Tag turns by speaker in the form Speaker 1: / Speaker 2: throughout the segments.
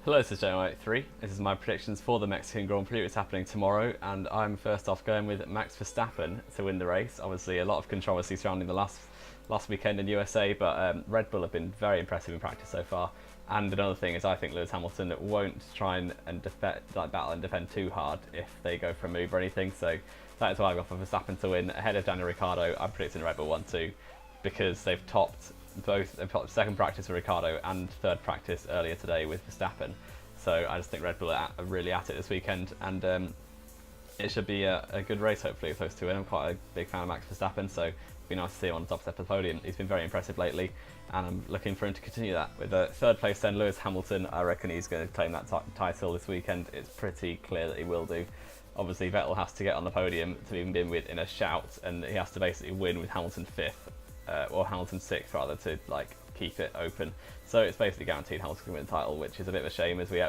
Speaker 1: Hello, this is J3. This is my predictions for the Mexican Grand Prix. It's happening tomorrow, and I'm first off going with Max Verstappen to win the race. Obviously, a lot of controversy surrounding the last weekend in USA, but Red Bull have been very impressive in practice so far. And another thing is, I think Lewis Hamilton won't try and battle and defend too hard if they go for a move or anything. So that is why I've got for Verstappen to win ahead of Daniel Ricciardo. I'm predicting Red Bull 1-2 because they've topped second practice with Ricciardo and third practice earlier today with Verstappen. So I just think Red Bull are really at it this weekend, and it should be a good race hopefully with those two in. I'm quite a big fan of Max Verstappen, so it'd be nice to see him on the top step of the podium. He's been very impressive lately, and I'm looking for him to continue that. With third place then, Lewis Hamilton, I reckon he's going to claim that title this weekend. It's pretty clear that he will do. Obviously Vettel has to get on the podium to even be in a shout, and he has to basically win with Hamilton 5th. Or Hamilton 6th rather, to keep it open. So it's basically guaranteed Hamilton can win the title, which is a bit of a shame as we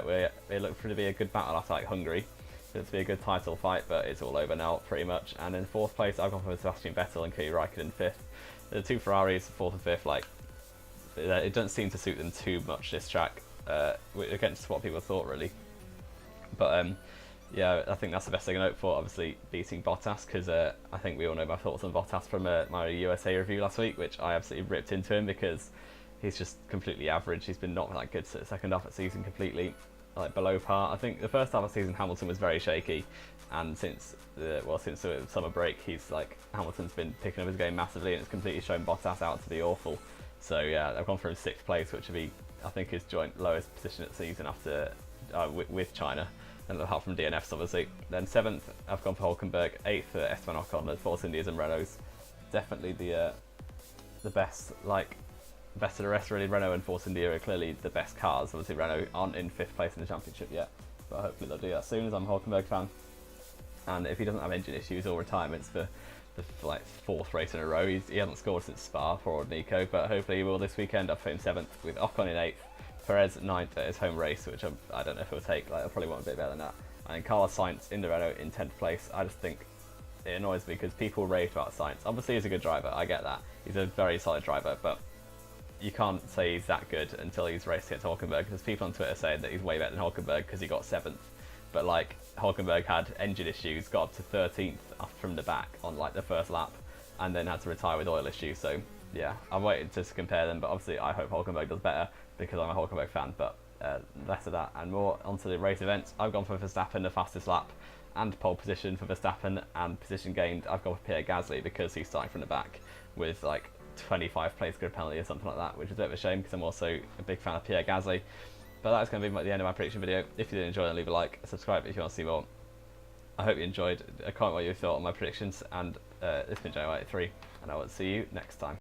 Speaker 1: look for it to be a good battle after Hungary. For it to be a good title fight, but it's all over now pretty much. And in fourth place, I've gone for Sebastian Vettel and Kimi Räikkönen 5th. The two Ferraris, 4th and 5th, it doesn't seem to suit them too much this track, against what people thought really. But yeah, I think that's the best thing to note for, obviously beating Bottas, because I think we all know my thoughts on Bottas from my USA review last week, which I absolutely ripped into him because he's just completely average. He's been not that good the second half of the season, completely below par. I think the first half of the season Hamilton was very shaky, and since the summer break, Hamilton's been picking up his game massively, and it's completely shown Bottas out to be awful. So yeah, I've gone for him 6th place, which would be, I think, his joint lowest position at the season after with China. And apart from DNFs obviously. Then 7th, I've gone for Hulkenberg. 8th for Esteban Ocon, the Force Indias and Renaults. Definitely the best of the rest really. Renault and Force India are clearly the best cars. Obviously Renault aren't in 5th place in the championship yet, but hopefully they'll do that soon, as I'm a Hulkenberg fan. And if he doesn't have engine issues or retirements for the 4th race in a row, he hasn't scored since Spa, poor old Nico, but hopefully he will this weekend. I've put him 7th with Ocon in 8th. Perez 9th at his home race, which I don't know if he'll take. I probably want a bit better than that. And Carlos Sainz in the Renault in 10th place. I just think it annoys me because people rave about Sainz. Obviously he's a good driver, I get that. He's a very solid driver, but you can't say he's that good until he's raced against Hulkenberg, because people on Twitter saying that he's way better than Hulkenberg because he got 7th. But Hulkenberg had engine issues, got up to 13th from the back on the first lap, and then had to retire with oil issues. So yeah, I'm waiting to compare them, but obviously I hope Hulkenberg does better because I'm a Hulkenberg fan. But less of that and more onto the race events. I've gone for Verstappen, the fastest lap and pole position for Verstappen, and position gained I've gone for Pierre Gasly because he's starting from the back with 25 place grid penalty or something like that, which is a bit of a shame because I'm also a big fan of Pierre Gasly. But that's going to be the end of my prediction video. If you did enjoy it, leave a like, subscribe if you want to see more. I hope you enjoyed. I can't wait your thought on my predictions, and it's been J3, and I will see you next time.